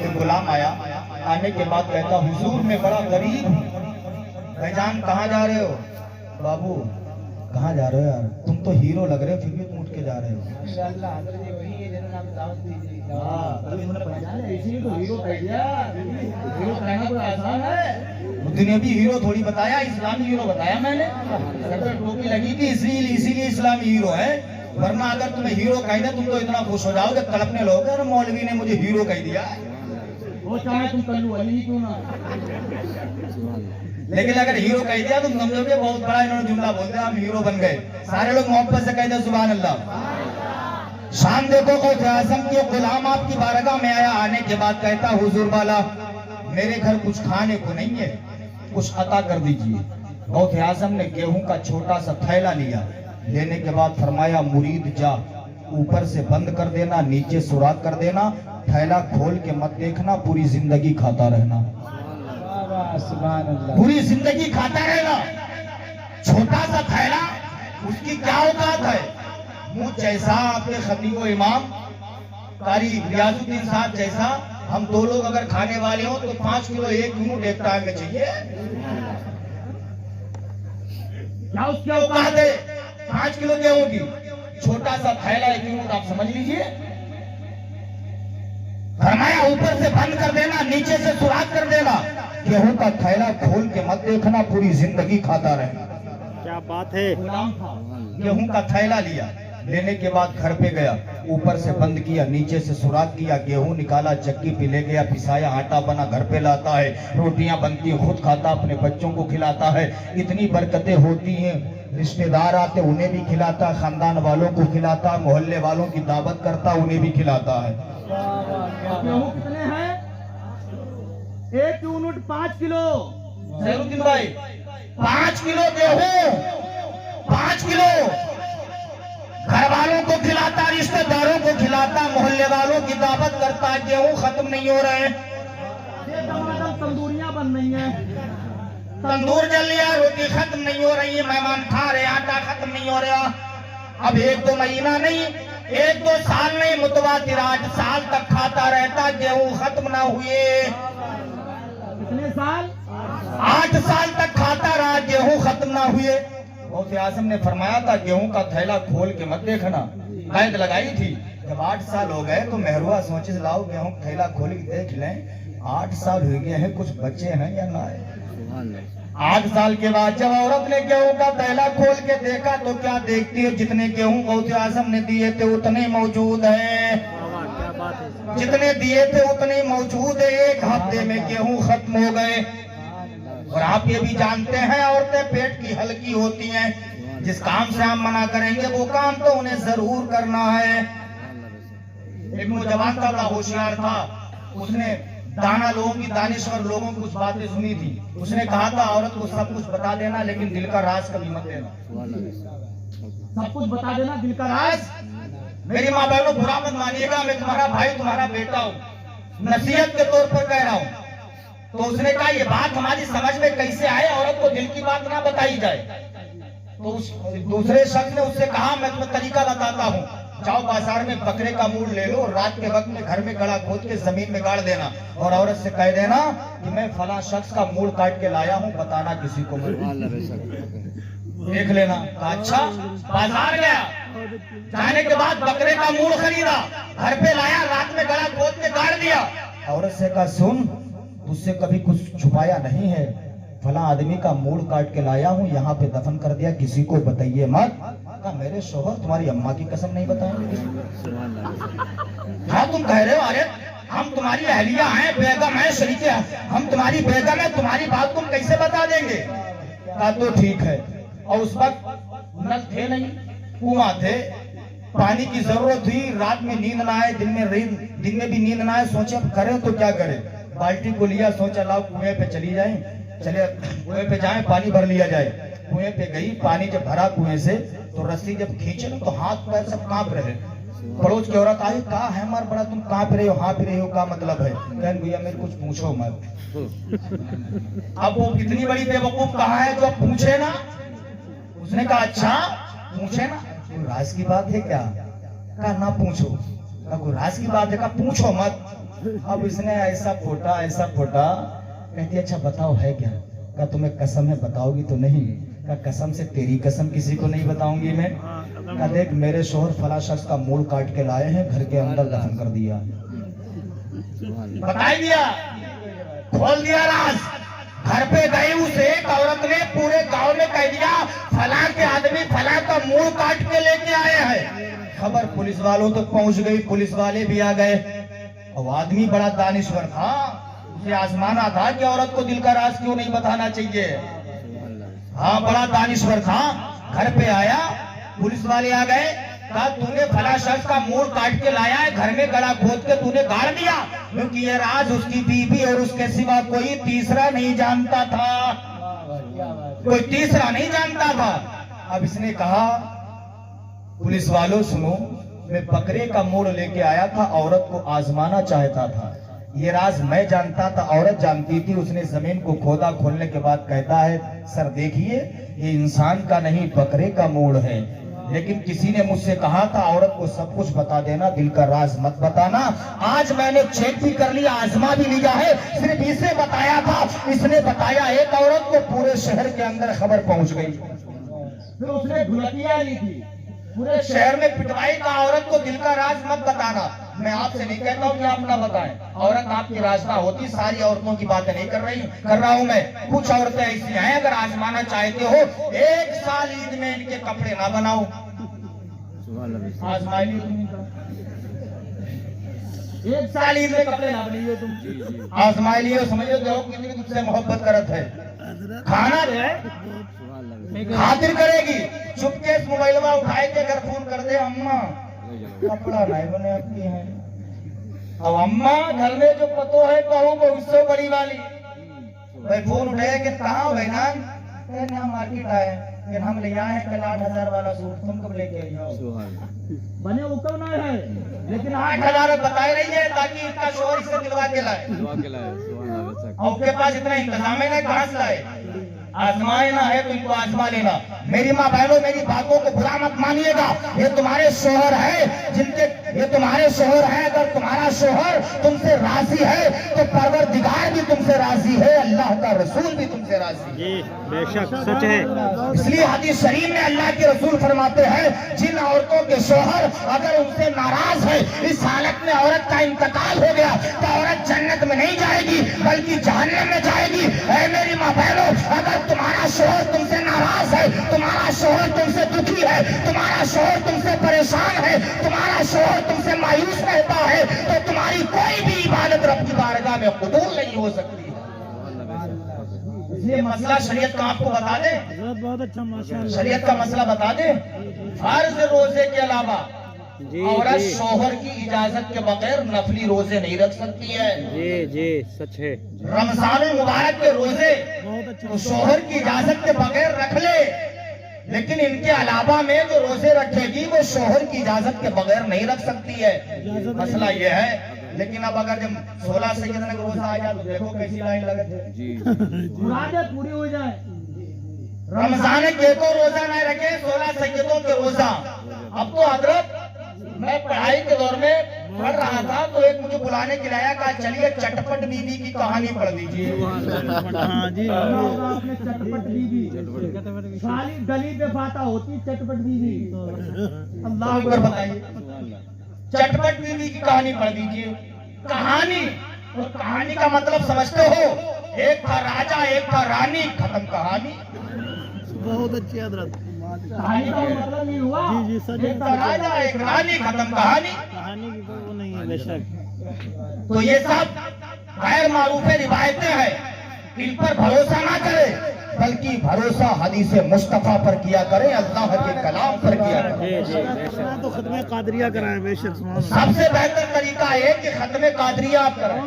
एक गुलाम आया, आने के बाद कहता हुजूर मैं बड़ा गरीब हूँ। भाईजान कहाँ जा रहे हो? बाबू कहाँ जा रहे हो यार, तुम तो हीरो लग रहे हो फिर भी तुम उठ के जा रहे हो। दुनियावी हीरो थोड़ी बताया, इस्लामी हीरो बताया मैंने। सर पे टोपी लगी थी इसीलिए इस्लामी हीरो है, वरना अगर तुम्हें हीरो कह दिया तुम तो इतना खुश हो जाओगे, तड़पने लोगे और मौलवी ने मुझे हीरो कह दिया। वो चाहे तुम कल्लू अली क्यों ना, लेकिन अगर हीरो कह दिया तुम समझोगे बहुत बड़ा इन्होंने जुमला बोल दिया, हम हीरो बन गए। सारे लोग मोहब्बत से कहते सुभान अल्लाह। शान देखो गौसे आजम के गुलाम आपकी बारगाह में आया, आने के बाद कहता हुजूर वाला मेरे घर कुछ खाने को नहीं है, कुछ अता कर दीजिए। गौसे आजम ने गेहूं का छोटा सा थैला लिया, लेने के बाद फरमाया मुरीद जा ऊपर से बंद कर देना, नीचे सुराख कर देना, थैला खोल के मत देखना, पूरी जिंदगी खाता रहना। पूरी जिंदगी खाता रहना। छोटा सा थैला, उसकी क्या औकात है? मुझ जैसा आपके खतीब इमाम कारी रियाजुद्दीन साहब जैसा हम दो लोग अगर खाने वाले हो तो 5 किलो 1 यूनिट एक टाइम में चाहिए। क्या उसकी औकात है 5 किलो गेहूं की? छोटा सा थैला 1 यूनिट, आप समझ लीजिए। फरमाया ऊपर से बंद कर देना, नीचे से सुराख कर देना, गेहूं का थैला खोल के मत देखना, पूरी जिंदगी खाता रहना। क्या बात है। गुलाम था, गेहूं का थैला लिया, लेने के बाद घर पे गया, ऊपर से बंद किया, नीचे से सुराख किया, गेहूं निकाला, चक्की पे ले गया, पिसाया, आटा बना, घर पे लाता है, रोटियां बनती, खुद खाता, अपने बच्चों को खिलाता है। इतनी बरकतें होती हैं, रिश्तेदार आते उन्हें भी खिलाता, खानदान वालों को खिलाता, मोहल्ले वालों की दावत करता, उन्हें भी खिलाता है। गेहूं कितने हैं? 1 यूनिट 5 किलो। जैनुद्दीन भाई 5 किलो गेहूं, 5 किलो घर वालों को खिलाता, रिश्तेदारों को खिलाता, मोहल्ले वालों की दावत करता, गेहूं खत्म नहीं हो रहे। तंदूरियां बन रही हैं, तंदूर जल लिया, रोटी खत्म नहीं हो रही है, मेहमान खा रहे, आटा खत्म नहीं हो रहा। अब 1-2 महीना नहीं, 1-2 साल नहीं, मुतवातिर 8 साल तक खाता रहता, गेहूं खत्म ना हुए। कितने साल? 8 साल तक खाता रहा, गेहूं खत्म ना हुए। गौसे आजम ने फरमाया था गेहूं का थैला खोल के मत देखना, कैद लगाई थी। जब 8 साल हो गए तो मेहरुआ सोचे लाओ गेहूं का थैला खोल के देख लें, 8 साल हो गए हैं, कुछ बच्चे हैं या ना है। 8 साल के बाद जब औरत ने गेहूं का थैला खोल के देखा तो क्या देखती है, जितने गेहूं गौसे आजम ने दिए थे उतने मौजूद हैं, जितने दिए थे उतने मौजूद है। 1 हफ्ते में गेहूं खत्म हो गए। और आप ये भी जानते हैं औरतें पेट की हल्की होती हैं, जिस काम से हम मना करेंगे वो काम तो उन्हें जरूर करना है। एक नौजवान था, बड़ा होशियार था, उसने दाना लोगों की, दानिश्वर लोगों की कुछ बातें सुनी थी। उसने कहा था औरत को सब कुछ बता देना लेकिन दिल का राज कभी मत देना। सब कुछ बता देना, दिल का राज। मेरी माँ बहनों बुरा मत मानिएगा, मैं तुम्हारा भाई तुम्हारा बेटा हूँ, नसीहत के तौर पर कह रहा हूँ। तो उसने कहा ये बात हमारी समझ में कैसे आए, औरत को दिल की बात ना बताई जाए। तो उस दूसरे शख्स ने उससे कहा मैं तुम्हें तरीका बताता हूँ, जाओ बाजार में बकरे का मूड ले लो, रात के वक्त में घर में गड़ा खोद के जमीन में गाड़ देना और औरत से कह देना कि मैं फला शख्स का मूड काट के लाया हूँ, बताना किसी को मत, देख लेना। अच्छा, बाजार गया, जाने के बाद बकरे का मूड खरीदा, घर पे लाया, रात में गड़ा खोद के गाड़ दिया। औरत से कहा सुन, तुझसे कभी कुछ छुपाया नहीं है, फला आदमी का मूड काट के लाया हूँ, यहाँ पे दफन कर दिया, किसी को बताइए मत। कहा मेरे शोहर तुम्हारी अम्मा की कसम नहीं बताएंगे। हाँ तुम कह रहे हो, अरे हम तुम्हारी अहलिया हैं, बेगम है, शरीके, हम तुम्हारी बेगम है, तुम्हारी बात तुम कैसे बता देंगे। कहा तो ठीक है। और उस वक्त नल थे नहीं, कुआं थे, पानी की जरूरत हुई, रात में नींद ना आए, दिन में भी नींद ना आए, सोचे अब करें तो क्या करें। बाल्टी को लिया, सोचा लाओ कुएं पे चली जाए, चले कुएं पे जाएं, पानी भर लिया जाए। कुएं पे गई, पानी जब भरा कुएं से तो रस्सी जब खींचे ना तो हाथ पैर सब कांप रहे। पड़ोस की औरत आई, कहा है मार बड़ा तुम कांप रहे हो, हाँप रहे हो, क्या मतलब है। कहन भैया मेरे कुछ पूछो मत। अब वो कितनी बड़ी बेवकूफ कहा है जो अब पूछे ना। उसने कहा अच्छा पूछे ना, कोई राज की बात है क्या? कहा ना पूछो। कहा कोई राज की बात है? कहा पूछो मत। अब इसने ऐसा फोटा। कहती अच्छा बताओ है क्या? का तुम्हें कसम है बताओगी तो नहीं? का कसम से तेरी कसम किसी को नहीं बताऊंगी मैं। का देख मेरे शोहर फला शख्स का मूल काट के लाए हैं, घर के अंदर दफन कर दिया। बता दिया, खोल दिया राज। घर पे गई उस एक औरत ने पूरे गांव में कह दिया फला के आदमी फला का मूल काट के लेके आए हैं। खबर पुलिस वालों तक पहुंच गई, पुलिस वाले भी आ गए। अब आदमी बड़ा दानिश्वर था, उसे आजमाना था कि औरत को दिल का राज क्यों नहीं बताना चाहिए। हाँ बड़ा दानिश्वर था। घर पे आया, पुलिस वाले आ गए। कहा तूने फला शख्स का मूल काट के लाया है, घर में गला खोद के तूने गाड़ दिया, क्योंकि ये राज उसकी बीवी और उसके सिवा कोई तीसरा नहीं जानता था। कोई तीसरा नहीं जानता था। अब इसने कहा पुलिस वालों सुनो, मैं बकरे का मूल लेके आया था, औरत को आजमाना चाहता था। ये राज मैं जानता था, औरत जानती थी। उसने जमीन को खोदा, खोलने के बाद कहता है सर देखिए ये इंसान का नहीं बकरे का मूल है, लेकिन किसी ने मुझसे कहा था औरत को सब कुछ बता देना, दिल का राज मत बताना। आज मैंने चेक भी कर लिया, आजमा भी लिया है, सिर्फ इसे बताया था, इसने बताया। एक औरत को पूरे शहर के अंदर खबर पहुंच गई। फिर उसने धुलकिया ली थी, पूरे शहर में पिटवाई का औरत को दिल का राज मत बताना। मैं आपसे नहीं कहता हूँ कि आप ना बताएं, औरत आपकी राजना होती। सारी औरतों की बातें नहीं कर रहा हूँ मैं। कुछ औरतें ऐसी हैं, अगर आजमाना चाहते हो 1 साल ईद में इनके कपड़े ना बनाओ, आजमा लियो तुम। 1 साल ईद में कपड़े ना बनाइए तुम, आजमा लियो। समझो देखो कितनी तुमसे मोहब्बत करत है। खाना जो है खातिर करेगी, चुपके मोबाइल उठाए के अगर फोन कर दे अम्मा कपड़ा नहीं बने आपकी है। अब अम्मा घर में जो पतो है कहूँ वो उससे बड़ी वाली भाई फोन उठाए कि कहाँ भाई ना हम मार्केट आए, फिर हम ले आए कल 8,000 वाला सूट, तुम कब लेके आई हो? बने वो कब ना है, लेकिन 8,000 बताई रही है ताकि इसका शोर इससे दिलवा के लाए। और उसके पास इतना इंतजाम है ना, कहाँ से लाए? आजमाए ना है तो इनको आजमा लेना। मेरी माँ बहनों मेरी बातों को बुरा मत मानिएगा, ये तुम्हारे शोहर है जिनके, ये तुम्हारे शोहर है। अगर तुम्हारा शोहर तुमसे राजी है तो परवरदिगार भी तुमसे राजी है, अल्लाह का रसूल भी तुमसे राजी है। बेशक सच है। इसलिए हदीस शरीफ में अल्लाह के रसूल फरमाते हैं जिन औरतों के शोहर अगर उनसे नाराज है, इस हालत में औरत का इंतकाल हो गया तो औरत जन्नत में नहीं जाएगी बल्कि जहन्नम में जाएगी। ऐ मेरी माँ बहनों, अगर तुम्हारा शोहर तुमसे नाराज है, तुम्हारा शोहर तुमसे दुखी है, तुम्हारा शोहर तुमसे परेशान है, तुम्हारा शोहर तुमसे मायूस रहता है, तो तुम्हारी कोई भी इबादत रब की बारगाह में कबूल नहीं हो सकती। ये मसला शरीयत का आपको बता दे, बहुत अच्छा माशाअल्लाह। शरीयत का मसला बता दे। फर्ज रोजे के अलावा औरत शोहर की इजाजत के बगैर नफली रोजे नहीं रख सकती है। जी सच है। रमजान मुबारक के रोजे तो शोहर की इजाजत के बगैर रख ले, लेकिन इनके अलावा में जो रोजे रखेगी वो शोहर की इजाजत के बगैर नहीं रख सकती है। मसला ये है। लेकिन अब अगर जब 16 सैयद का रोजा आ जाए तो देखो कैसी लाइन लगती है। मुरादें पूरी हो जाए। रमजान के तो रोजा नहीं रखे, 16 सैयदों के रोजा। अब तो हजरत मैं पढ़ाई के दौर में पढ़ रहा था तो एक मुझे बुलाने के लाया, कहा चलिए चटपट बीबी की कहानी पढ़ दीजिए। आपने चटपट बीबी, सारी गली पे बाता होती चटपट बीबी। अल्लाह अकबर, बताइए चटपट बीबी की कहानी पढ़ दीजिए। कहानी, और कहानी का मतलब समझते हो? एक था राजा, एक था रानी, खत्म कहानी। बहुत अच्छी हजरत। कहानी का मतलब नहीं हुआ। जी सच एक था राजा, एक रानी, खत्म कहानी। कहानी की वो नहीं है बेशक। तो ये सब गैर मारूफे रिवायतें हैं, इन पर भरोसा ना करें, बल्कि भरोसा हदीस मुस्तफा पर किया करें, अल्लाह के कलाम पर किया करें। तो खत्मे कादरिया कराए बेशक। सबसे बेहतर तरीका है कि खत्मे कादरिया आप करें।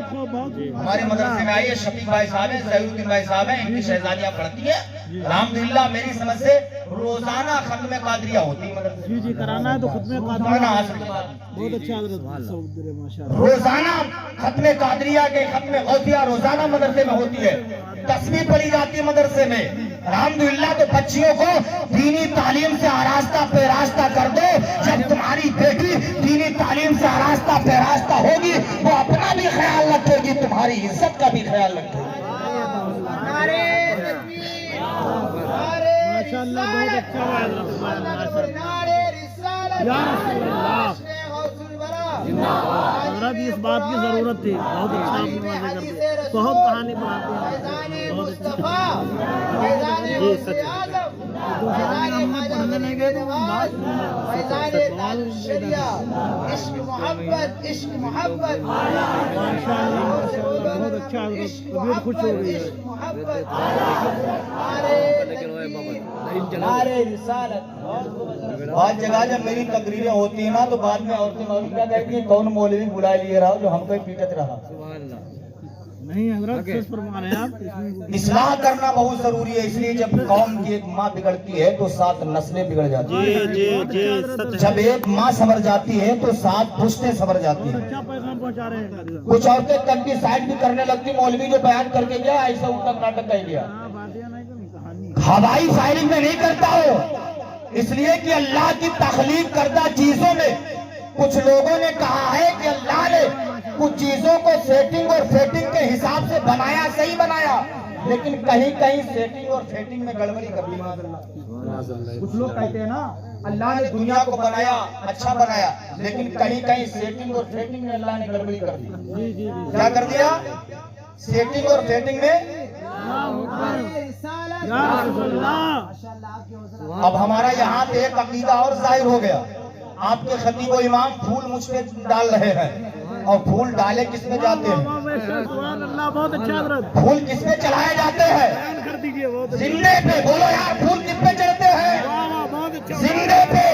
हमारे मदरसे में आइए, शफीक भाई साहब हैं, जहीरुद्दीन भाई साहब हैं, इनकी शहजादियां पढ़ती है। अल्हम्दुलिल्लाह मेरी समझ से रोजाना खत्मे कादरिया होती है मदरसे। जी कराना है तो खत्मे रोजाना बहुत अच्छा हजरत। रोजाना खत्मे कादरिया के खत्मे गौसिया रोजाना मदरसे में होती है। तस्बीह पढ़ी जाती है मदरसे में। अल्हम्दुलिल्लाह। तो बच्चियों को दीनी तालीम से आरास्ता पे रास्ता कर दो। जब तुम्हारी बेटी दीनी तालीम से आरास्ता पे रास्ता होगी, वो अपना भी ख्याल रखेगी, तुम्हारी इज्जत का भी ख्याल रखेगी। माशाअल्लाह, बहुत अच्छा हजरत, इस बात की जरूरत थी। बहुत अच्छा आपने वाज़ेह करते, बहुत कहानी बनाते हैं, बहुत अच्छा जी, सच है। दूसरे दिन हमने पढ़ने नहीं गए तो बात माशाअल्लाह, बहुत अच्छा हजरत, तबीयत खुश हो गई है। आज जगह जब मेरी तकरीरें होती है ना, तो बाद में औरतें क्या कहती हैं, कौन मौलवी बुला लिए रहा जो हमको ही पीटत रहा। नहीं हजरत, सच फरमा रहे हैं आप, इसमें इस्लाह करना बहुत जरूरी है। इसलिए जब कौम की एक माँ बिगड़ती है तो 7 नस्लें बिगड़ जाती हैं। जी जी सच। जब एक माँ संवर जाती है तो 7 पुश्तें संवर जाती हैं। अच्छा पैगाम पहुंचा रहे हैं। कुछ औरतें कंटी साइड भी करने लगती, मौलवी जो बयान करके गया ऐसा उल्टा नाटक कर गया। हवाई फायरिंग में नहीं करता हो, इसलिए कि अल्लाह की तख्लीक करदा चीजों में कुछ लोगों ने कहा है कि अल्लाह ने कुछ चीजों को सेटिंग और फेटिंग के हिसाब से बनाया, सही बनाया, लेकिन कहीं कहीं सेटिंग और फेटिंग में गड़बड़ी कर दी। कुछ लोग कहते हैं ना, अल्लाह ने दुनिया को बनाया, अच्छा बनाया, लेकिन कहीं कहीं सेटिंग और फेटिंग में अल्लाह ने गड़बड़ी कर दी। क्या कर दिया? सेटिंग और फेटिंग में। अब हमारा यहाँ पे एक अकीदा और जाहिर हो गया। आपके खतीब व इमाम फूल मुझ पे डाल रहे हैं, और फूल डाले किस पे जाते हैं? बहुत अच्छा, फूल किस पे चढ़ाए जाते हैं? जिंदे पे। बोलो यार, फूल किस पे चढ़ते हैं? जिंदे पे।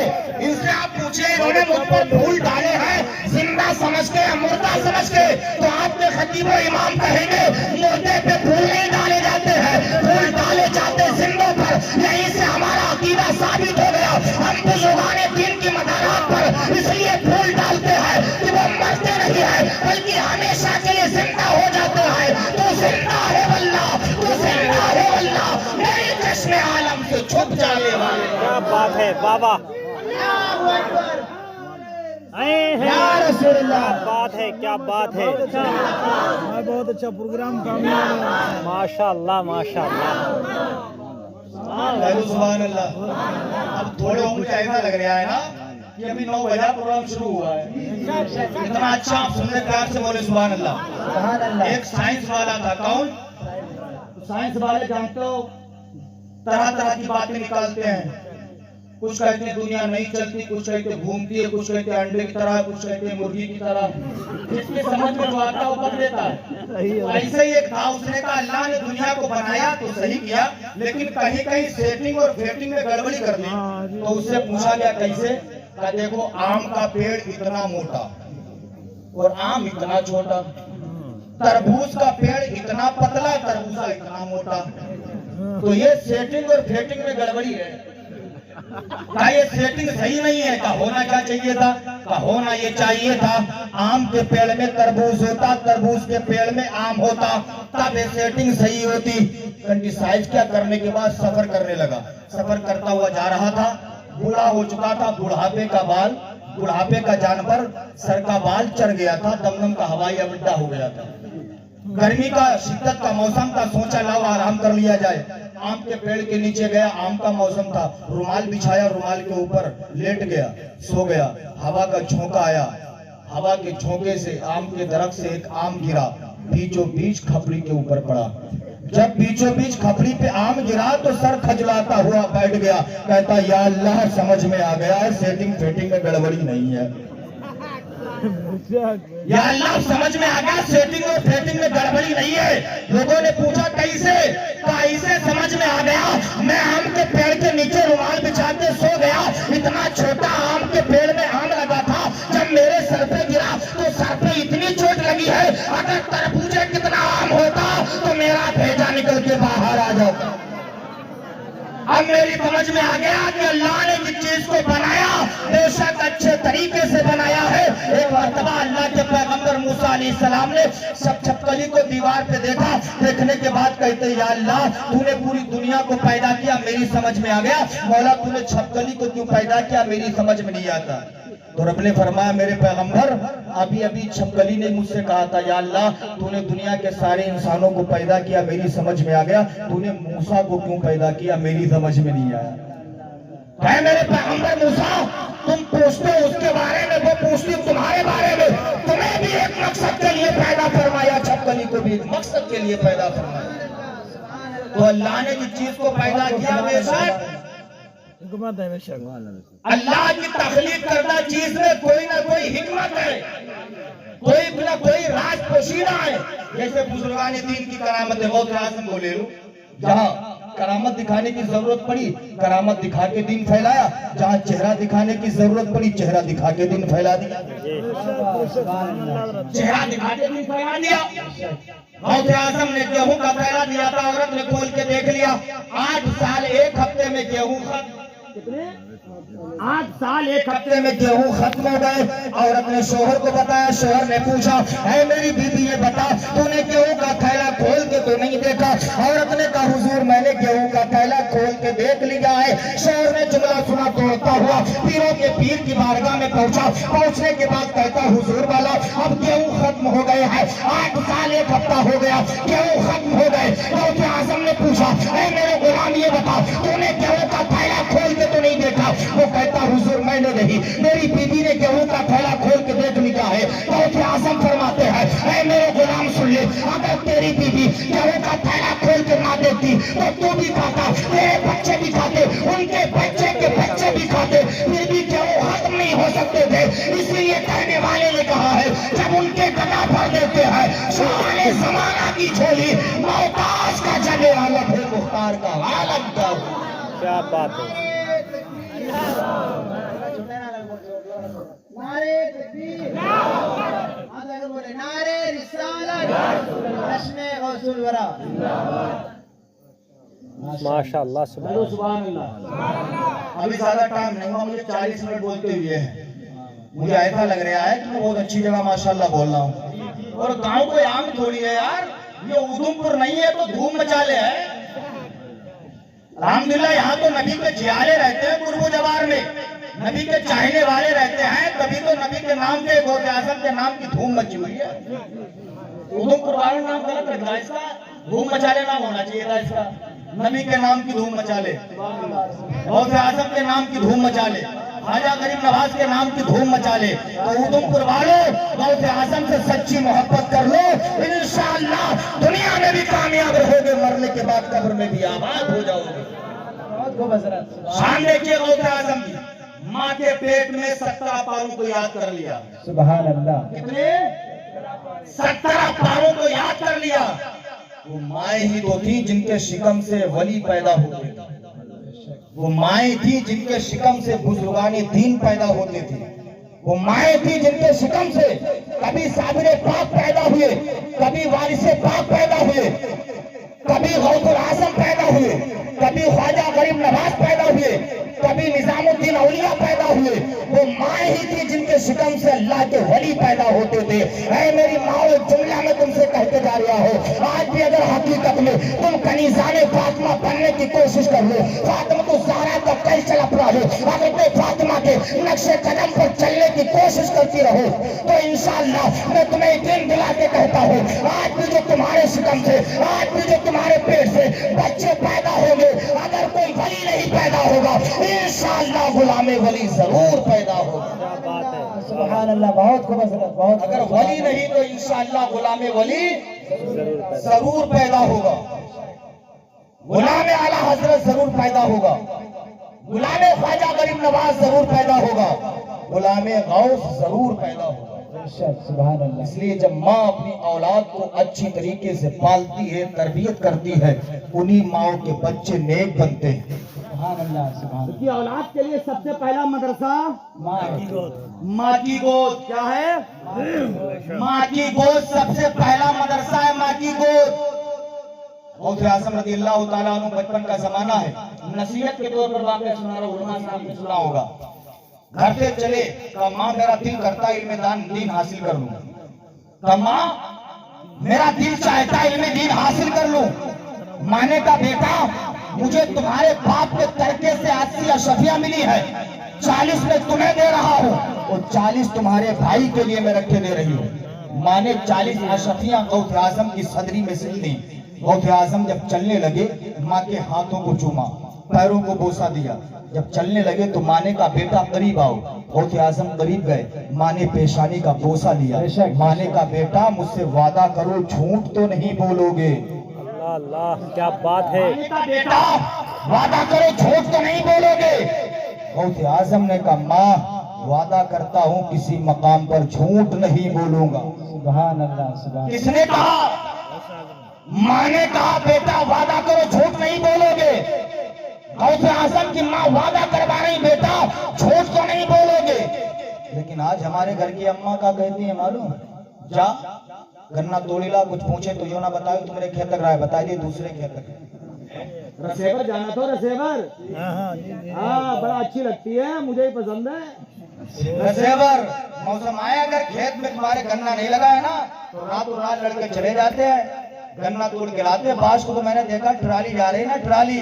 इनसे आप पूछे, इन्होंने मुझ पर फूल डाले हैं जिंदा समझ के या मुर्दा समझ के, तो आपके खतीब व इमाम कहेंगे मुर्दे पे फूल नहीं डाले जाते हैं, फूल डाले जाते जिंदों पर। यहीं से हमारा अकीदा साबित हो गया। हम बुजुर्गाने दीन की मदारात पर इसलिए फूल डालते हैं कि वो मरते नहीं है, बल्कि हमेशा के लिए जिंदा हो जाते हैं। तो जिंदा है वल्लाह, तो जिंदा है वल्लाह, मेरे चश्मे आलम से छुप जाने वाले। क्या बात है बाबा, क्या बात है, क्या बात है। बहुत अच्छा प्रोग्राम, कामयाब, माशाअल्लाह माशाअल्लाह। सुभान अल्लाह। अब थोड़े उम्र ऐसा लग रहा है ना कि अभी 9 बजे प्रोग्राम शुरू हुआ है। इतना अच्छा आप सुनने प्यार से बोले सुभान अल्लाह। एक साइंस वाला था, कौन? साइंस वाले जानते हो, तरह तरह की बातें निकालते हैं। कुछ कहते हैं दुनिया नहीं चलती, कुछ कहते घूमती है, कुछ कहते अंडे की तरह, कुछ कहते मुर्गी की तरह। जिसके समझ में जो आता है वो कर लेता है। ऐसे ही एक था, उसने कहा अल्लाह ने दुनिया को बनाया तो सही किया, लेकिन कहीं कहीं सेटिंग और फेटिंग में गड़बड़ी कर दी। तो उससे पूछा गया कैसे? कहा देखो, आम का पेड़ इतना मोटा और आम इतना छोटा, तरबूज का पेड़ इतना पतला, तरबूजा इतना मोटा, तो ये सेटिंग और फेटिंग में गड़बड़ी है। क्या ये सेटिंग सही नहीं है? का होना क्या चाहिए था? का होना ये चाहिए था, आम के पेड़ में तरबूज होता, तरबूज के पेड़ में आम होता, तब ये सेटिंग सही होती। कंटिसाइज क्या करने के बाद सफर करने लगा। सफर करता हुआ जा रहा था, बूढ़ा हो चुका था, बुढ़ापे का बाल, बुढ़ापे का जानवर, सर का बाल चढ़ गया था, दमदम का हवाई अड्डा हो गया था। गर्मी का शिद्दत का मौसम था, सोचा लाओ आराम कर लिया जाए। आम के पेड़ के नीचे गया, आम का मौसम था, रुमाल बिछाया, रुमाल के ऊपर लेट गया, सो गया। हवा का झोंका आया, हवा के झोंके से आम के दरख्त से एक आम गिरा, बीचों बीच खपड़ी के ऊपर पड़ा। जब बीचों बीच खपड़ी पे आम गिरा तो सर खजलाता हुआ बैठ गया, कहता या अल्लाह समझ में आ गया है, सेटिंग फेटिंग में गड़बड़ी नहीं है। या अल्लाह समझ में आ गया, सेटिंग और फेटिंग में गड़बड़ी नहीं है। लोगों ने पूछा कैसे? कैसे समझ में आ गया? मैं आम के पेड़ के नीचे रुमाल बिछा के सो गया, इतना छोटा आम के पेड़ में आम लगा था, जब मेरे सर पे गिरा तो सर पे इतनी चोट लगी है, अगर तरबूजे कितना आम होता तो मेरा भेजा निकल के बाहर आ जाता। अब मेरी समझ में आ गया कि अल्लाह ने जिस चीज को बनाया बेशक अच्छे तरीके से बनाया है। एक मर्तबा अल्लाह के पैगंबर मूसा अलैहिस्सलाम ने सब छपकली को दीवार पे देखा, देखने के बाद कहते या अल्लाह तूने पूरी दुनिया को पैदा किया, मेरी समझ में आ गया, मौला तूने छपकली को क्यों पैदा किया, मेरी समझ में नहीं आता। तो रब ने फरमाया मेरे पैगंबर अभी अभी छपकली ने मुझसे कहा था या अल्लाह तूने दुनिया के सारे इंसानों को पैदा किया, मेरी समझ में आ गया, तूने मूसा को क्यों पैदा किया, मेरी समझ में नहीं आया। है मेरे पैगंबर मूसा तुम पूछते हो उसके बारे में, वो पूछती तुम्हारे बारे में। तुम्हें भी एक मकसद के लिए पैदा फरमाया, छपकली को भी एक मकसद के लिए पैदा फरमाया। तो अल्लाह ने जिस चीज को पैदा किया बेशक अल्लाह की तखलीक करना चीज में कोई ना कोई हिकमत है, कोई ना कोई राज पोशीदा है। जैसे बुजुर्गान दीन की करामत गौसे आज़म को ले लो, जहाँ करामत दिखाने की जरूरत पड़ी करामत दिखा के दिन फैलाया, जहाँ चेहरा दिखाने की जरूरत पड़ी चेहरा दिखा के दिन फैला दिया, चेहरा दिखा के दिन फैला दिया। गौसे आज़म ने गेहूं का थैला दिया था, औरत ने खोल के देख लिया, 8 साल 1 हफ्ते में गेहूं कितने 8 साल 1 हफ्ते में गेहूं खत्म हो गए। औरत ने शोहर को बताया, शोहर ने पूछा है मेरी बीबी ये बता तूने गेहूं का थैला खोल के तो नहीं देखा। औरत ने कहा हुजूर मैंने गेहूं का थैला खोल के देख लिया है। शोहर ने जुमला सुना, दौड़ता हुआ पीरों के पीर की बारगाह में पहुंचा। पहुंचने के बाद कहता हुजूर वाला अब गेहूं खत्म हो गए हैं, 8 साल 1 हफ्ता हो गया, गेहूं खत्म हो गए। गौसे आज़म ने पूछा है मेरे गुलाम ये बता तूने गेहूं का थैला खोल तो नहीं देखा। वो कहता हुजूर मैंने नहीं, मेरी बीबी ने गेहूं का थैला खोल के देख लिया है। गौसे आज़म फरमाते हैं ऐ मेरे गुलाम सुन ले, अगर तेरी बीबी गेहूं का थैला खोल के ना देखती तो तू भी खाता, तेरे बच्चे भी खाते, उनके बच्चे के बच्चे भी खाते, फिर भी गेहूं खत्म नहीं हो सकते थे। इसलिए कहने वाले ने कहा है जब उनके गला भर देते हैं सारे जमाना की झोली, मोहताज का जले आलम है, मुख्तार का आलम का। क्या बात है। नारे तकबीर, बोले नारे रिसालत, रश्मे गौसुल वरा। माशाअल्लाह सुभान अल्लाह। अभी ज्यादा टाइम नहीं हुआ, मुझे 40 मिनट बोलते हुए हैं। मुझे ऐसा लग रहा है कि मैं बहुत अच्छी जगह माशाअल्लाह बोल रहा हूँ। और गांव कोई आम थोड़ी है यार, ये उधमपुर नहीं है तो धूम मचा ले है। अल्हम्दुलिल्लाह यहाँ तो नबी के जियारे रहते हैं, कुर्बो जवार में नबी के चाहने वाले रहते हैं, तभी तो नबी के नाम के गौसे आज़म के नाम की धूम मची हुई है। उधमपुर वाला नाम गलत रख रहा है, इसका धूम मचाले नाम होना चाहिए था इसका। नबी के नाम की धूम मचा ले, गौसे आज़म के नाम की धूम मचा ले, ख्वाजा गरीब नवाज के नाम की धूम मचा ले। तो उधमपुर वालों गौसे आज़म से सच्ची मोहब्बत कर लो, इंशाअल्लाह दुनिया में भी कामयाब रहोगे, मरने के बाद कब्र में भी आबाद हो जाओगे। शान देखिए गौसे आज़म की, माँ के पेट में 17 पारों को याद कर लिया। सुभान अल्लाह। कितने 17 पारों को याद कर लिया। वो माए ही तो थी जिनके शिकम से वली पैदा होते थे, वो माए थी जिनके शिकम से बुजुर्गाने दीन पैदा होते थे, वो माए थी जिनके शिकम से कभी साबिरे पाक पैदा हुए, कभी वारिसे पाक पैदा हुए, कभी गौसुल आज़म पैदा हुए, कभी ख्वाजा गरीब नवाज पैदा हुए, कभी निजामुद्दीन औलिया पैदा हुए। वो माए ही थी जिनके शिकम से अल्लाह के वली पैदा होते थे। ऐ मेरी माँ जुमला में तुमसे कहते जा रहा हो, आज भी अगर हकीकत में तुम कनीज़ाने फातिमा बनने की कोशिश कर लो, फातिमा को ज़हरा का कल्चर अपना लो, अगर तुम फातिमा के नक्शे कदम पर चलने की कोशिश करती रहो तो इंशाअल्लाह मैं तुम्हें यकीन दिला के कहता हूँ आज भी जो तुम्हारे शिकम से, आज भी जो तुम्हारे पेट से बच्चे पैदा होंगे, अगर कोई वली नहीं पैदा होगा इंशाअल्लाह गुलामे वली जरूर पैदा होगा। सुभान अल्लाह। बहुत खूबसूरत, बहुत। अगर वली नहीं तो इंशाअल्लाह गुलामे वली जरूर पैदा होगा, गुलामे आला हजरत जरूर पैदा होगा, गुलामे ख्वाजा गरीब नवाज जरूर पैदा होगा, गुलामे गौस जरूर पैदा होगा। सुभान अल्लाह। इसलिए जब माँ अपनी औलाद को अच्छी तरीके से पालती है, तरबियत करती है, उन्हीं माँ के बच्चे नेक बनते हैं। सुभान अल्लाह, सुभान अल्लाह। की औलाद के लिए सबसे पहला मदरसा माँ की गोद। माँ की गोद क्या है? माँ की गोद सबसे पहला मदरसा है, माँ की गोद। गौसे आज़म रज़ियल्लाहु ताला अन्हु बचपन का जमाना है, नसीहत के तौर पर वाकई सुना रहा हूँ, उलमा साहब ने सुना होगा। घर से चले कहा माँ मेरा दिल करता है इल्म दीन हासिल कर लूं। कहा माँ मेरा दिल चाहता है इल्म दीन हासिल कर लूं। माने का बेटा मुझे तुम्हारे बाप के तरके से 80 अशफियां मिली है, 40 में तुम्हें दे रहा हूँ और 40 तुम्हारे भाई के लिए मैं रखे दे रही हूँ। माने 40 अशफियां गौथ आजम की सदरी में सिल दी। गौथ आजम जब चलने लगे माँ के हाथों को चूमा, पैरों को बोसा दिया। जब चलने लगे तो माने का बेटा करीब आओ। गौथ आजम करीब गए, माँ ने पेशानी का बोसा लिया। माने का बेटा मुझसे वादा करो झूठ तो नहीं बोलोगे। अल्लाह क्या बात है। माने का बेटा वादा करो झूठ तो नहीं बोलोगे। गौथ आजम ने कहा माँ वादा करता हूँ किसी मकाम पर झूठ नहीं बोलूंगा। सुभान अल्लाह, सुभान। किसने कहा? माँ ने कहा बेटा वादा करो झूठ नहीं बोलोगे। गौथ आजम की माँ वादा करवा रही बेटा झूठ तो नहीं बोलोगे। लेकिन आज हमारे घर की अम्मा का कहती है मालूम, जा गन्ना तोड़ीला, कुछ पूछे तो यो ना बताओ तुम्हारे खेत तक रहा है, बता दिए दूसरे खेत तक। रसेवर जाना तो रसेवर, हाँ बड़ा अच्छी लगती है, मुझे ही पसंद है। रसेवर मौसम आया अगर खेत में तुम्हारे गन्ना नहीं लगा है ना तो रातों रात लड़के चले जाते हैं, गन्ना तोड़ के लाते। बास को तो मैंने देखा ट्राली जा रही ना, ट्राली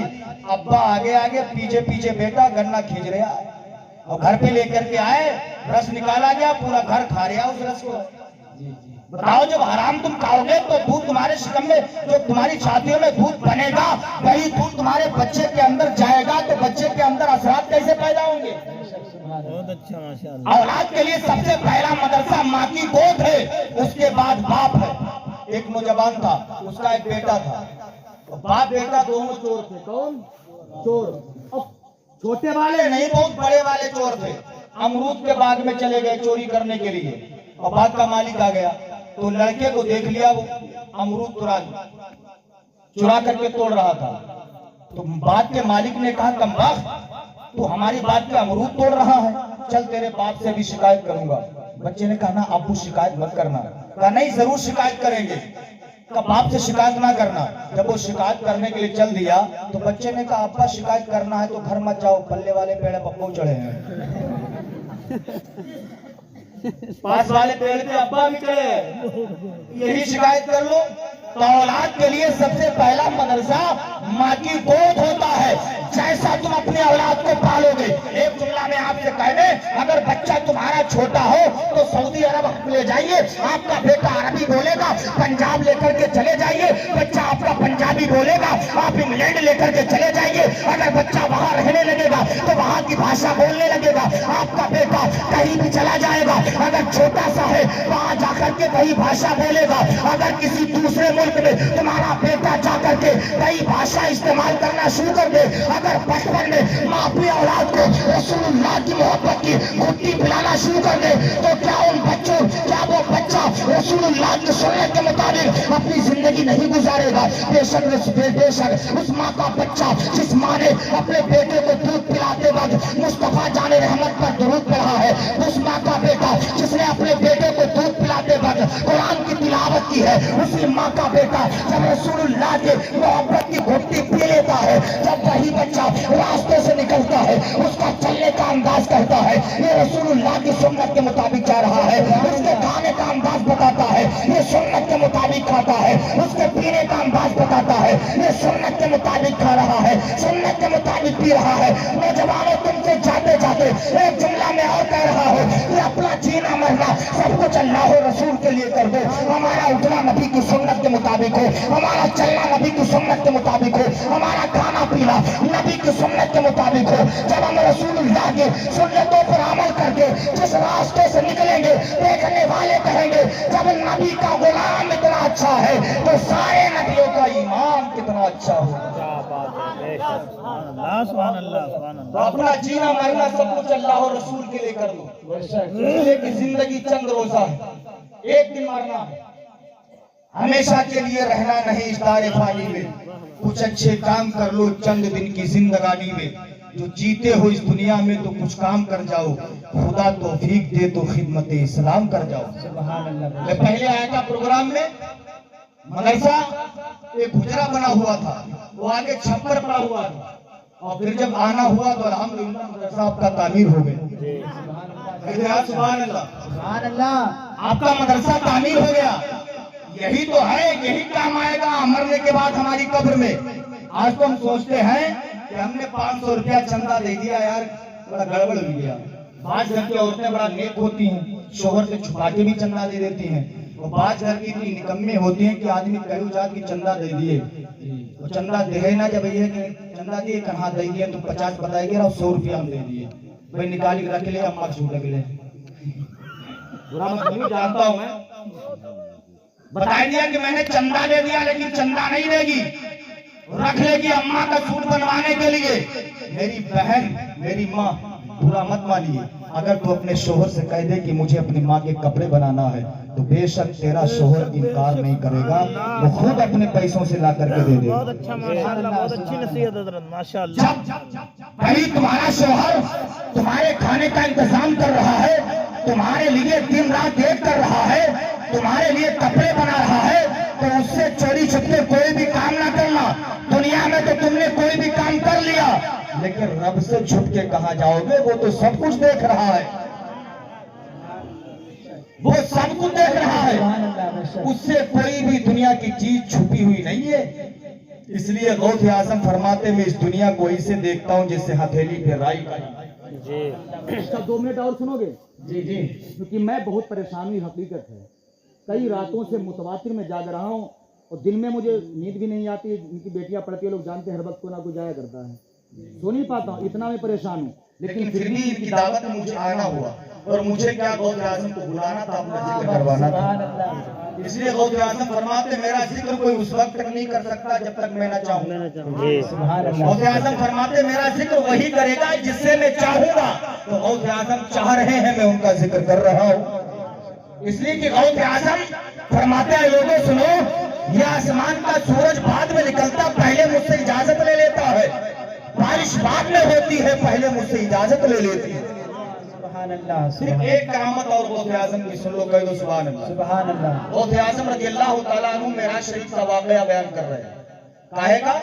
अब्बा आगे आगे पीछे पीछे बेटा गन्ना खींच रहा है और घर पे लेकर के आए, रस निकाला गया, पूरा घर खा रहा उस रस को। बताओ जब हराम तुम खाओगे तो दूध तुम्हारे शिकम में, जो तुम्हारी छातियों में दूध बनेगा वही दूध तुम्हारे बच्चे के अंदर जाएगा, तो बच्चे के अंदर असरात कैसे पैदा होंगे? बहुत अच्छा माशाअल्लाह। औलाद के लिए सबसे पहला मदरसा माँ की गोद है, उसके बाद बाप है। एक नौजवान था, उसका एक बेटा था, बाप बेटा दोनों चोर थे। कौन चोर? अब छोटे वाले वाले नहीं, बहुत बड़े वाले चोर थे। अमरूद के बाग में चले गए चोरी करने के लिए और बाग का मालिक आ गया तो लड़के को देख लिया, वो अमरूद चुरा करके तोड़ रहा था। तो बाग के मालिक ने कहा कमबख्त तू हमारी बात पे अमरूद तोड़ रहा है, चल तेरे बाप से भी शिकायत करूंगा। बच्चे ने कहा ना अब्बू शिकायत मत करना। कहा नहीं जरूर शिकायत करेंगे। कहा बाप से शिकायत ना करना। जब वो शिकायत करने के लिए चल दिया तो बच्चे ने कहा अब्बा शिकायत करना है तो घर मत जाओ, पल्ले वाले पेड़ पप्पू चढ़े हैं। पास वाले पेड़ पे अब्बा भी चढ़े हैं, यही शिकायत कर लो। तो औलाद के लिए सबसे पहला मदरसा माँ की गोद होता है। जैसा तुम अपने औलाद को पालोगे, एक जुमला में आपसे कह दे, अगर बच्चा तुम्हारा छोटा हो तो सऊदी अरब ले जाइए, आपका बेटा अरबी बोलेगा। पंजाब लेकर के चले जाइए, बच्चा आपका पंजाबी बोलेगा। आप इंग्लैंड लेकर के चले जाइए, अगर बच्चा वहां रहने लगेगा तो वहां की भाषा बोलने लगेगा। आपका बेटा कहीं भी चला जाएगा, अगर छोटा सा है वहां जाकर के कई भाषा बोलेगा। अगर किसी दूसरे मुल्क में तुम्हारा बेटा जाकर के कई भाषा इस्तेमाल करना शुरू कर दे, अगर बचपन में माँ अपनी औलाद को रसूलुल्लाह की मोहब्बत की घुट्टी पिलाना शुरू कर दे, तो क्या उन बच्चों, क्या वो बच्चा रसूलुल्लाह की सुन्नत के मुताबिक अपनी जिंदगी नहीं गुजारेगा? बेशक उस माँ का बच्चा जिस माँ ने अपने बेटे को दूध पिलाते वक्त मुस्तफा जाने रहमत पर दुरूद पढ़ा है, उस माँ का बेटा जिसने अपने बेटे को दूध पिलाते वक्त कुरान की तिलावत की है, उसी माँ का बेटा जब रसूलुल्लाह के मोहब्बत की घुट्टी पी लेता है, जब वही बच्चा रास्ते से निकलता है, उसका चलने का अंदाज कहता है ये रसूलुल्लाह की सुन्नत के मुताबिक जा रहा है, उसके खाने का अंदाज बताता है ये सुन्नत के मुताबिक खाता है, उसके पीने का अंदाज बताता है ये सुन्नत के मुताबिक खा रहा है, सुन्नत के मुताबिक पी रहा है। नौजवानों तुमसे जाते जाते एक जुमला में और कह रहा हो कि अपना जीना मरना सब कुछ अल्लाह और रसूल के लिए कर दो। हमारा उठना नबी की सुन्नत के मुताबिक हो, हमारा चलना नबी की सुन्नत के मुताबिक हो, हमारा खाना पीना नबी की सुन्नत के मुताबिक हो। जब हम रसूलुल्लाह के सुन्नतों पर अमल करके जिस रास्ते से निकलेंगे, देखने वाले कहेंगे जब नबी का गुलाम इतना अच्छा है तो सारे नबियों का ईमान कितना अच्छा हो। क्या बात है, अल्लाह सुभान अल्लाह सुभान तो अल्लाह। अपना जीना मरना सब कुछ अल्लाह और रसूल के लिए कर लो। इसलिए कि जिंदगी चंद रोजा है, एक दिन मरना है, हमेशा के लिए रहना नहीं इस दारे फानी में। कुछ अच्छे काम कर लो चंद दिन की जिंदगानी में, जो जीते हो इस दुनिया में तो कुछ काम कर जाओ, खुदा तौफीक दे तो खिदमत इस्लाम कर जाओ। मैं पहले आया था प्रोग्राम में, मदरसा एक गुजरा बना हुआ था, वो आगे छप्पर पड़ा हुआ था, और फिर जब आना हुआ तो अल्हम्दुलिल्लाह मदरसा आपका तामीर हो गया। सुभान अल्लाह, आपका मदरसा तामीर हो गया। यही तो है, यही काम आएगा मरने के बाद हमारी कब्र में। आज तो हम सोचते हैं कि हमने 500 रुपया चंदा दे दिया, यार बड़ा गड़बड़ हो गया। बाज घर की औरतें बड़ा नेक होती हैं, शोहर से छुपा के भी चंदा दे देती हैं। और बाज घर की इतनी निकम्मे होती हैं कि आदमी कहीं जात की चंदा दे दिए, वो चंदा दे ना, जब ये कि चंदा दिए कहाँ दे दिए तो 50 बताएगी और 100 रुपया हम दे दिए, भाई निकाल के रख ले, अम्मा छूट ले, बुरा मत नहीं जानता हूँ मैं। बता दिया कि मैंने चंदा दे दिया, लेकिन चंदा नहीं देगी, रख लेगी अम्मा का सूट बनवाने के लिए। मेरी बहन, मेरी माँ, बुरा मत मानिए। अगर तू अपने शोहर से कह दे कि मुझे अपनी माँ के कपड़े बनाना है, तो बेशक तेरा शोहर इनकार नहीं करेगा, वो खुद अपने पैसों से ला करके दे दे। बहुत अच्छा माशाल्लाह, बहुत अच्छी नसीहत हज़रत माशाल्लाह। कहीं तुम्हारा शोहर तुम्हारे खाने का इंतजाम कर रहा है, तुम्हारे लिए दिन रात एक कर रहा है, तुम्हारे लिए कपड़े बना रहा है, तो उससे चोरी छुपके कोई भी काम ना करना। दुनिया में तो तुमने कोई भी काम कर लिया, लेकिन रब से छुप के कहाँ जाओगे? वो तो सब कुछ देख रहा है, वो सब कुछ देख रहा है, उससे कोई भी दुनिया की चीज छुपी हुई नहीं है। इसलिए गौसे आजम फरमाते, मैं इस दुनिया को ऐसे देखता हूँ जैसे हथेली पे राई का। जी अच्छा 2 मिनट और सुनोगे? जी जी। क्योंकि मैं बहुत परेशान हुई, हकीकत है। कई रातों से मुतवातिर में जाग रहा हूँ और दिन में मुझे नींद भी नहीं आती। इनकी बेटियां पढ़ती है, लोग जानते हैं, हर वक्त को ना कोई जाया करता है, सो नहीं पाता हूँ, इतना मैं परेशान हूँ। लेकिन फिर भी इनकी दावत में मुझे आना हुआ, और मुझे क्या गौसे आजम को बुलाना था, अपना जिक्र करवाना था। इसलिए गौसे आजम फरमाते, मेरा जिक्र कोई उस वक्त तक नहीं कर सकता जब तक मैं ना चाहूँ। गौसे आजम फरमाते, मेरा जिक्र वही करेगा जिससे मैं चाहूंगा। तो गौसे आजम चाह रहे हैं, मैं उनका जिक्र कर रहा हूँ। इसलिए कि गौसे आजम फरमाते हैं, लोगों सुनो, ये आसमान का सूरज बाद में निकलता, पहले मुझसे इजाजत ले लेता है। बारिश बाद में होती है, पहले मुझसे इजाजत ले लेती है। सिर्फ एक करामत और गौसे आजम की सुन लो, कह दो सुभान अल्लाह। सुभान अल्लाह। गौसे आजम रज़ियल्लाहु तआला अन्हु मेराज शरीफ का वाक़या बयान कर रहे हैं। काहे का?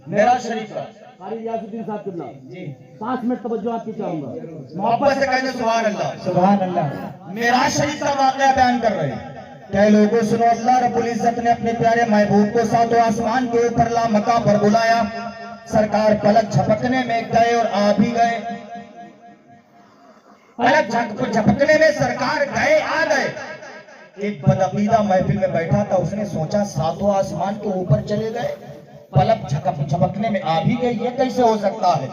मेराज शरीफ का। कारी रियासुद्दीन साहब किबला जी, 5 मिनट तवज्जो आपकी चाहूंगा, मोहब्बत से कहते सुभान अल्लाह। सुभान अल्लाह। मेराज शरीफ का वाक़या बयान कर रहे हैं। क्या लोगों सुनो, अल्लाह रब्बुल इज्जत ने अपने प्यारे महबूब को सातों आसमान के ऊपर लामका पर बुलाया। सरकार पलक झपकने में गए और आ भी गए। पलक झपकने में सरकार गए, आ गए। एक बदअकीदा महफिल में बैठा था, उसने सोचा सातों आसमान के ऊपर चले गए, पलक झपकने में आ भी गए, ये कैसे हो सकता है?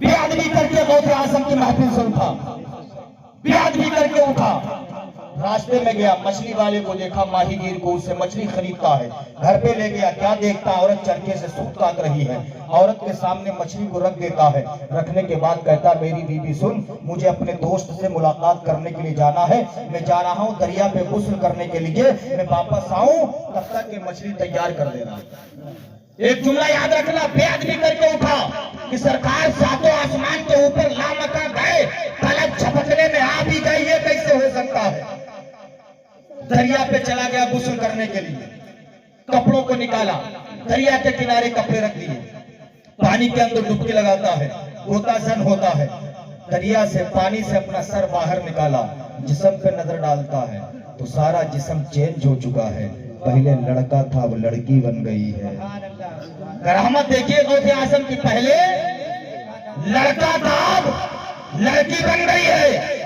बेअदबी करके गौसे आजम की महफिल से उठा, बेअदबी करके उठा, रास्ते में गया, मछली वाले को देखा, माहीगीर को, उससे मछली खरीदता है, घर पे ले गया, क्या देखता, औरत चरखे से सूत काट रही है। औरत के सामने मछली को रख देता है, रखने के बाद कहता, मेरी बीवी सुन, मुझे अपने दोस्त से मुलाकात करने के लिए जाना है, मैं जा रहा हूँ दरिया पे गुस्ल करने के लिए, मैं वापस आऊं तब तक ये मछली तैयार कर देना। एक जुमला याद रखना, बेअदबी करके उठा कि सरकार सातों आसमान के ऊपर लामका गए, पलक झपकने में आ भी गई, ये कैसे हो सकता है? दरिया पे चला गया गुस्ल करने के लिए, कपड़ों को निकाला, दरिया के किनारे कपड़े रख दिए, पानी के अंदर डुबकी लगाता है, गोताजन होता है, दरिया से पानी से अपना सर बाहर निकाला, जिस्म पे नजर डालता है तो सारा जिस्म चेंज हो चुका है। पहले लड़का था, अब लड़की बन गई है। रहमत देखिए गौसे आजम की, पहले लड़का था, अब लड़की बन गई है।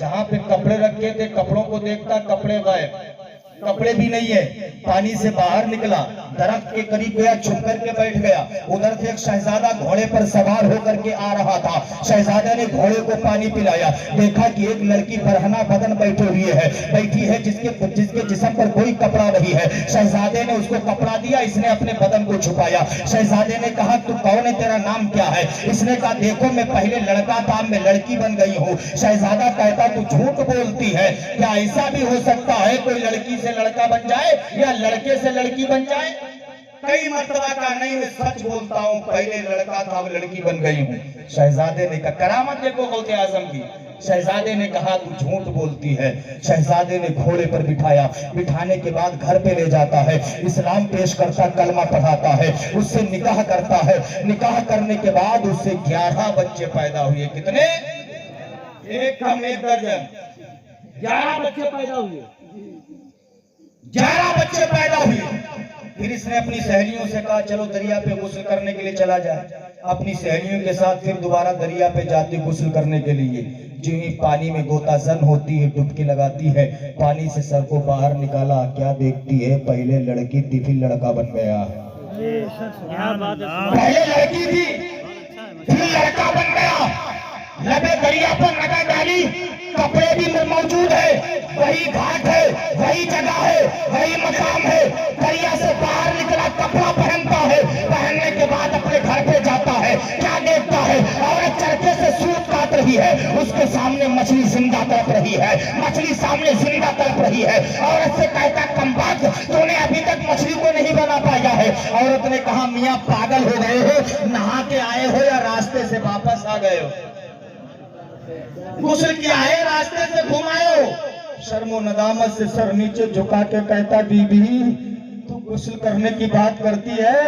जहाँ पे कपड़े रखे थे, कपड़ों को देखता, कपड़े गायब, कपड़े भी नहीं है, पानी से बाहर निकला, दरख्त के करीब गया, छुप करके बैठ गया। उधर से एक शहजादा घोड़े पर सवार होकर के आ रहा था, शहजादा ने घोड़े को पानी पिलाया, देखा कि एक लड़की बरहना बदन बैठी हुई है, बैठी है, जिसके जिस्म पर कोई कपड़ा नहीं है। शहजादे ने उसको कपड़ा दिया, इसने अपने बदन को छुपाया। शहजादे ने कहा, तू कौन है, तेरा नाम क्या है? इसने कहा, देखो मैं पहले लड़का था, मैं लड़की बन गई हूँ। शहजादा कहता, तू झूठ बोलती है, क्या ऐसा भी हो सकता है कोई लड़की से लड़का बन जाए या लड़के से लड़की बन जाए? कई मर्तबा का नहीं, मैं सच बोलता हूँ, पहले लड़का था, अब लड़की बन गई हूँ। शहजादे ने कहा, करामत देखो गौसे आजम की, शहजादे ने कहा तू झूठ बोलती है। शहजादे ने घोड़े पर बिठाया, बिठाने के बाद घर पे ले जाता है, इस्लाम पेश करता, कलमा पढ़ाता है, उससे निकाह करता है। निकाह करने के बाद उससे 11 बच्चे पैदा हुए। कितने? एक कम एक दर्जन, 11 बच्चे पैदा हुए। 11 बच्चे पैदा हुए। फिर इसने अपनी सहेलियों से कहा चलो दरिया पे गुस्ल करने के लिए चला जाए। अपनी सहेलियों के साथ फिर दोबारा दरिया पे जाती गुस्ल करने के लिए। जो ही पानी में गोताजन होती है, डुबकी लगाती है, पानी से सर को बाहर निकाला, क्या देखती है? पहले लड़की थी फिर लड़का बन गया। पहले लड़की थी फिर लड़का बन गया। लबे दरिया पर नजर डाली, कपड़े भी मौजूद है, वही घाट है, वही जगह है, वही मकाम है। दरिया से बाहर निकला, कपड़ा पहनता है, पहनने के बाद अपने घर पे जाता है। क्या देखता है? औरत चरखे से सूत काट रही है, उसके सामने मछली जिंदा तड़प रही है, मछली सामने जिंदा तड़प रही है। औरत से कहता कमबख्त, तूने अभी तक मछली को नहीं बना पाया है। औरत ने कहा मियाँ पागल हो गए हो, नहा के आए हो या रास्ते से वापस आ गए हो? गुस्ल किया है, रास्ते से घुमाए हो? शर्मो नदामत से सर नीचे झुका के कहता बीबी तू गुस्ल करने की बात करती है,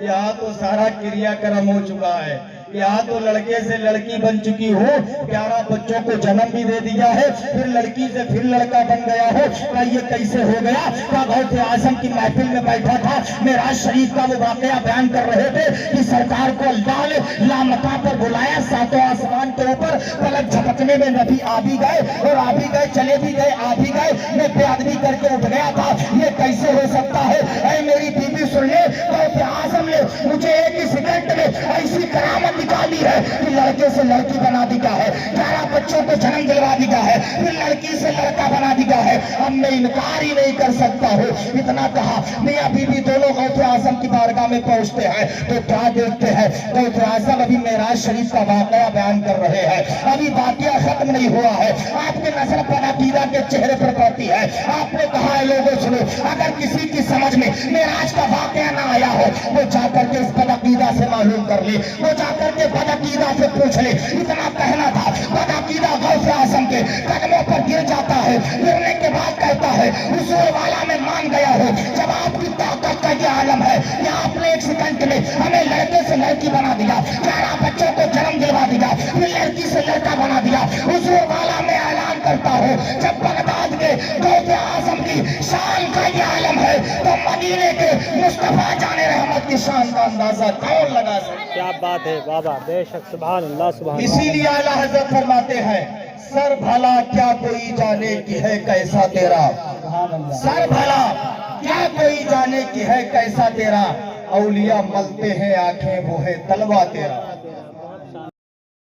यहाँ तो सारा क्रियाक्रम हो चुका है, यहाँ तो लड़के से लड़की बन चुकी हो, 11 बच्चों को जन्म भी दे दिया है, फिर लड़की से फिर लड़का बन गया हो। क्या ये कैसे हो गया? क्या गौसे आजम की महफिल में बैठा था, मेराज शरीफ का वो वाकया बयान कर रहे थे कि सरकार को अल्लाह ने लामका पर बुलाया, सातों आसमान के ऊपर पलक झपकने में नबी आ भी गए और आ भी गए, चले भी गए, आ भी गए, मैं बेअदबी करके उठ गया था। ये कैसे हो सकता है? ऐ मेरी बीबी सुन ले, गौसे आजम ने मुझे एक ही सेकंड में ऐसी करामत निकाली है कि लड़के से लड़की बना दिया है, 11 बच्चों को जन्म दिलवा दिया है, फिर लड़की से लड़का बना दिया है। अब मैं इनकार ही नहीं कर सकता हूँ। इतना कहा, मियाँ बीबी दोनों गौसे आजम की बारगाह में पहुंचते हैं तो क्या देखते हैं? गौसे आजम अभी मेराज शरीफ का वाकया बयान कर रहे हैं, अभी वाकया खत्म नहीं हुआ है। आपके नजर बदअकीदा के चेहरे पर पड़ती है। आपने कहा है लोगों सुनो, अगर किसी की समझ में मेराज का वाकया ना आया हो वो जाकर के इस बदअकीदा से मालूम कर ले, वो जाकर के बदअकीदा से पूछ ले। इतना कहना था, बदअकीदा गौसे आजम के कदमों पर गिर जाता है, गिरने के बाद कहता है हुजूर वाला मैं मान गया हूँ, जब आपकी ताकत का ये आलम है कि आपने एक सेकंड में हमें लड़के से लड़की बना दिया, 11 बच्चों को जन्म दिलवा दिया, फिर लड़की से लड़का बना दिया। हुजूर वाला मैं ऐलान करता हूँ, जब बगदाद के गौसे आजम की शान का ये आलम है तो मदीने के मुस्तफा जाने रहमत की शान का अंदाजा कौन लगा सकता? क्या बात है बाबा, बेशक सुभान अल्लाह सुभान अल्लाह। इसीलिए आला हजरत फरमाते हैं सर भला क्या कोई जाने की है कैसा तेरा, सर भला क्या कोई जाने की है कैसा तेरा, औलिया मलते हैं आंखें वो है तलवा तेरा।